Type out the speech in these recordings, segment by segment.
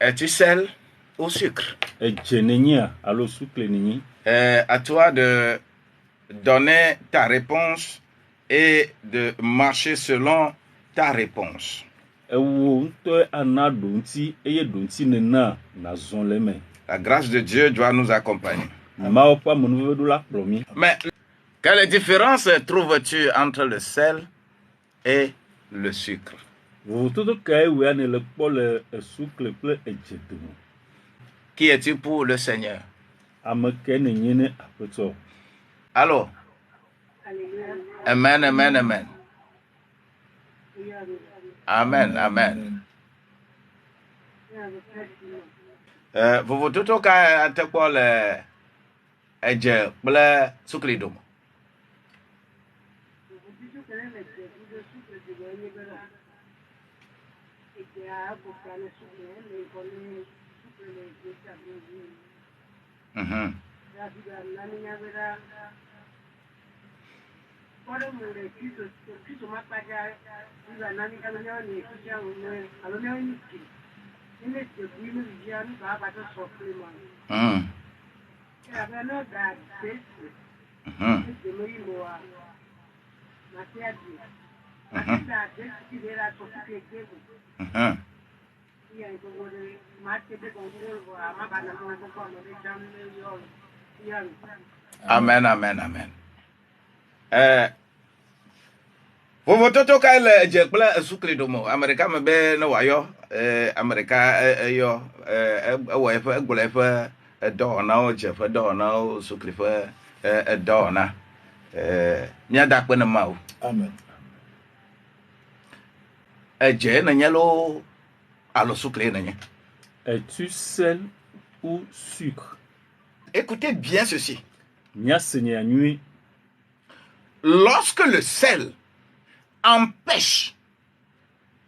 Es-tu sel ou sucre? À toi de donner ta réponse et de marcher selon ta réponse. La grâce de Dieu doit nous accompagner. Mais quelle différence trouves-tu entre le sel et le sucre? Qui es-tu pour le Seigneur? Allô? Amen, amen, amen. Amen, amen. Vous tout au cas à te quoi le edge ble sucre. Amen, amen, amen. Vous tout cas le jekla sucre domo America me be no wayo America yo wa fa gule fa do na o je fa do na o sucre fa do na nya da pe na ma o. Amen. Je na nyalo alo sucre na nya. Es-tu sel ou sucre? Écoutez bien ceci. Lorsque Lorsque le sel empêche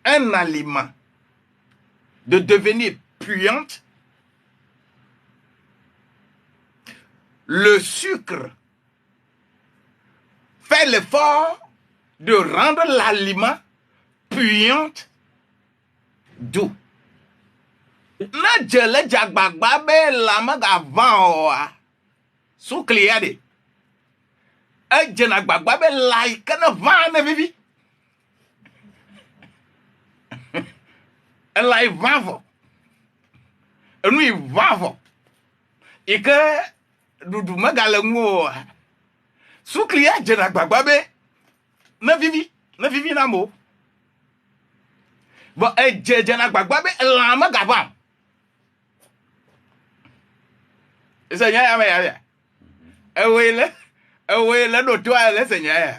un aliment de devenir puant, le sucre fait l'effort de rendre l'aliment puant doux. Na jele jagbagba be lama ga van oa sucre yade. E jena gbagba be lai kana van na vivi. E lai vavo. E nu vavo. E ke dudu magale ngo. Sucre ya jena gbagba be na vivi na mo. Bo e jena gbagba be lama ga van. Seigneur ya. Seigneur.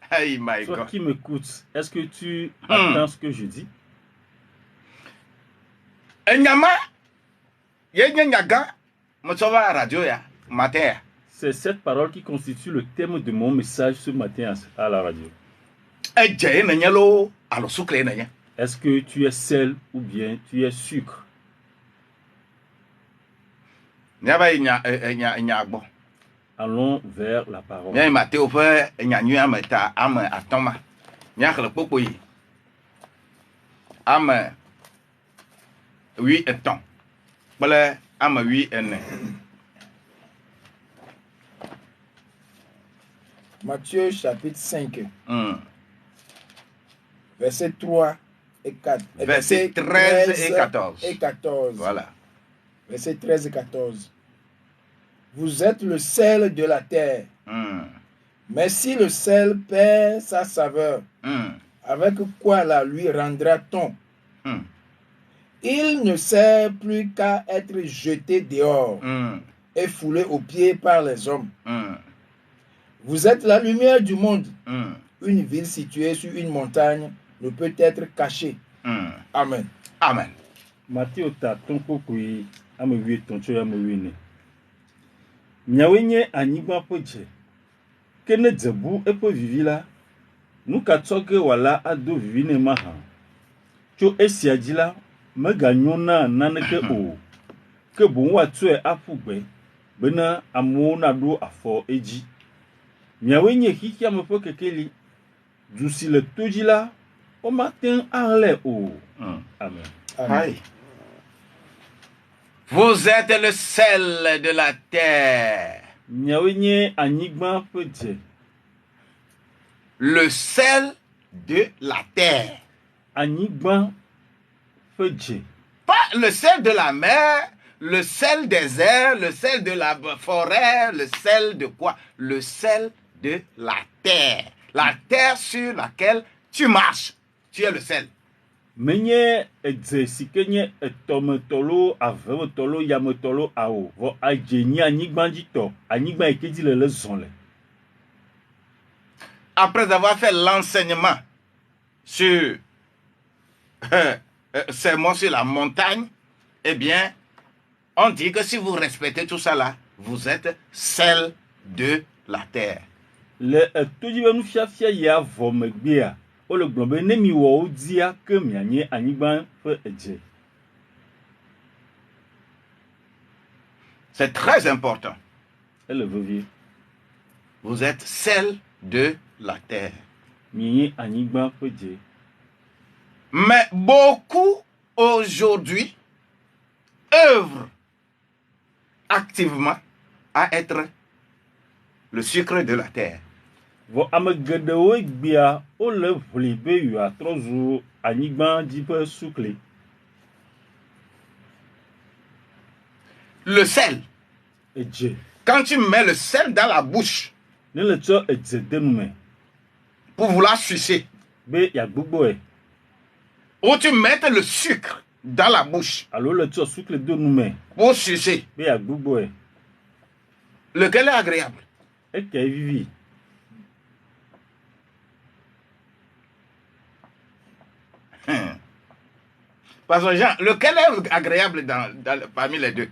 Hey, my toi God. qui m'écoutes, est-ce que tu entends ce que je dis? C'est cette parole qui constitue le thème de mon message ce matin à la radio. Est-ce que tu es sel ou bien tu es sucre? Allons vers la parole. Matthieu chapitre 5, verset 3 et 4. Verset 13 et 14. Voilà. Verset 13 et 14. Vous êtes le sel de la terre. Mais si le sel perd sa saveur, avec quoi la lui rendra-t-on? Il ne sert plus qu'à être jeté dehors et foulé aux pieds par les hommes. Vous êtes la lumière du monde. Une ville située sur une montagne ne peut être cachée. Amen. Amen. Matthieu ta ton kokui amewi ton cho amewine. Nyawenye anyigba poje. Kene dzebu epo vivila. Nuka tsoge wala ado vivine maha. Cho esiadila meganyona naneke o. Ke bon watue afugbe. Bena amona do afo eji. Nyawenye hiki amepo kekeli. Dusi le tojila. Au matin, arle o. Amen. Amen. Vous êtes le sel de la terre. Miawe nye anyigba ƒe dze. Le sel de la terre. Anyigba ƒe dze. Pas le sel de la mer, le sel des airs, le sel de la forêt, le sel de quoi? Le sel de la terre. La terre sur laquelle tu marches. Tu es le sel. Menye edze si ke nye etɔmetɔlo, avemetɔlo, yametɔlo awo. Vɔ adze nye anyigba dzi tɔ. Anyigba yi ke dzi le zɔn le. Après avoir fait l'enseignement sur sermon sur la montagne, eh bien, on dit que si vous respectez tout ça là, vous êtes sel de la terre. Le etodzi be nufiafia ya vɔ megbea, wo le gblɔ be ne mi wɔ wo dzia ke mianye anyigba ƒe edze. C'est très important. Ele vevie. Vous êtes sel de la terre. Mienye anyigba ƒe dze. Mais beaucoup aujourd'hui œuvrent activement à être le sucre de la terre. Vɔ ame geɖewo gbea wo le ʋli be yewoatrɔ zu anyigba dzi ƒe sukli. Le sel. Edze. Quand tu mets le sel dans la bouche Ne le tsɔ edze de nu me pour vouloir sucer, be yagbugboe. ou tu mets le sucre dans la bouche Alo le tsɔ sukli de nu me pour sucer, be yagbugboe. lequel est agréable? Eke vivi. Parce que Jean, lequel est agréable parmi les deux?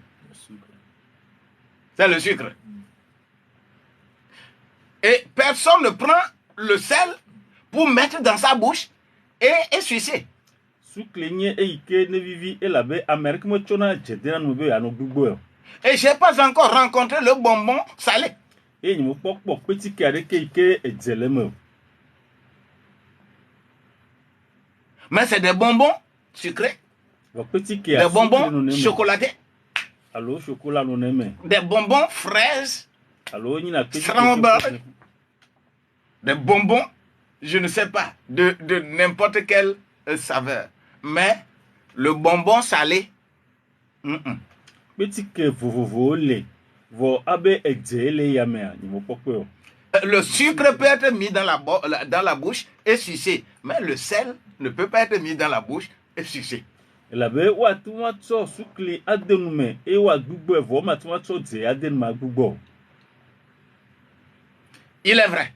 C'est le sucre. Et personne ne prend le sel pour mettre dans sa bouche et sucer. Sukli nye eyi ke ne vivi elabe Amerike me tsɔna dze de na nu be yeanɔ gbugboe o. Et je n'ai pas encore rencontré le bonbon salé. Eye nye me kpɔkpɔ kpetike aɖeke yi ke edze le me o. Mais c'est des bonbons sucrés, Vɔ kpetike des bonbons chocolatés, alo chocolat no ne me. des bonbons fraises, Alo nyina kpetike. strawberry, des bonbons, je ne sais pas, de n'importe quelle saveur. Mais le bonbon salé, Kpetike vovovowo le. Vɔ abe edze le yamea nye me kpɔkpɔe o. le sucre peut être mis dans la bouche et sucé, mais le sel ne peut pas être mis dans la bouche et sucé. Elabe woate ŋu atsɔ sukli ade nu me eye woagbugboe vɔ womate ŋu atsɔ dze ade nu me agbugbɔ o. Il est vrai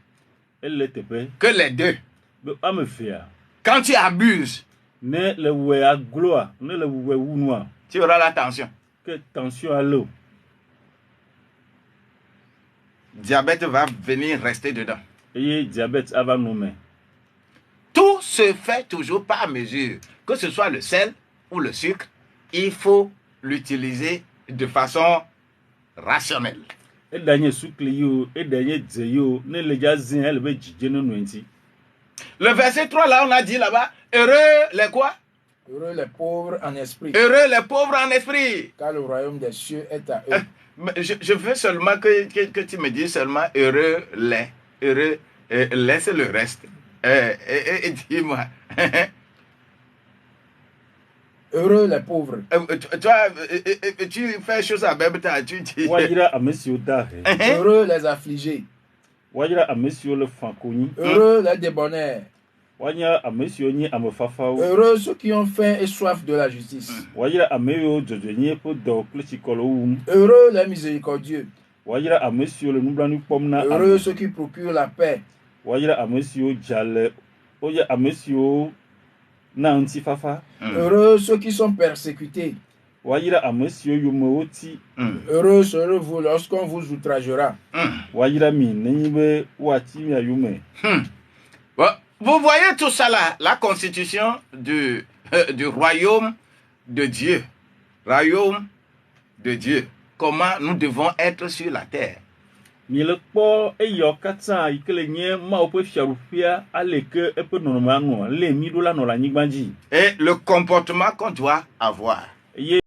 Ele teƒe que les deux, be ame evea quand tu abuses, ne le wɔe agloa ne le wɔe wu nua tu auras la tension. ke tension ale o. Diabète va venir rester dedans. Eye diabète ava nu me. Tout se fait toujours par mesure. Que ce soit le sel ou le sucre, il faut l'utiliser de façon rationnelle. Edanye sukli yi o, edanye dze yi o, ne le dza zin ele be dzidze ne nu ŋuti. Le verset 3 là, on a dit là-bas, heureux les quoi? Heureux les pauvres en esprit, Heureux les pauvres en esprit. car le royaume des cieux est à eux. Mais je veux seulement que tu me dises seulement heureux les. Heureux, laisse le reste. Et dis-moi. Heureux les pauvres. Tu fais chose à même temps, tu dis. Wayira ame siwo da he. Heureux les affligés. Wayira ame siwo le fa konyi. Heureux les débonnaires. Wanya ame siwo nye ame fafawo. Heureux ceux qui ont faim et soif de la justice. Wayira ame yiwo dzɔdzɔenyi ƒe dɔ kple tsikɔ le wo wum. Heureux les miséricordieux. Wayira ame siwo le nublanui kpɔm na Heureux ame. ceux qui procurent la paix. Wayira ame siwo dza le. Woyɛ ame siwo na ŋutifafa. Heureux ceux qui sont persécutés. Wayira ame siwo yomewo ti. Heureux serez-vous lorsqu'on vous outragera. Wayira mi nenyi be woati mia yome. Vous voyez tout ça là, la constitution du royaume de Dieu. Royaume de Dieu. Comment nous devons être sur la terre. Miele kpɔ eyawo katã yi ke le nye Mawu ƒe fiaɖuƒea ale ke eƒe nɔnɔme anɔ le mi ɖo la nɔ le anyigba dzi. Et le comportement qu'on doit avoir. Eye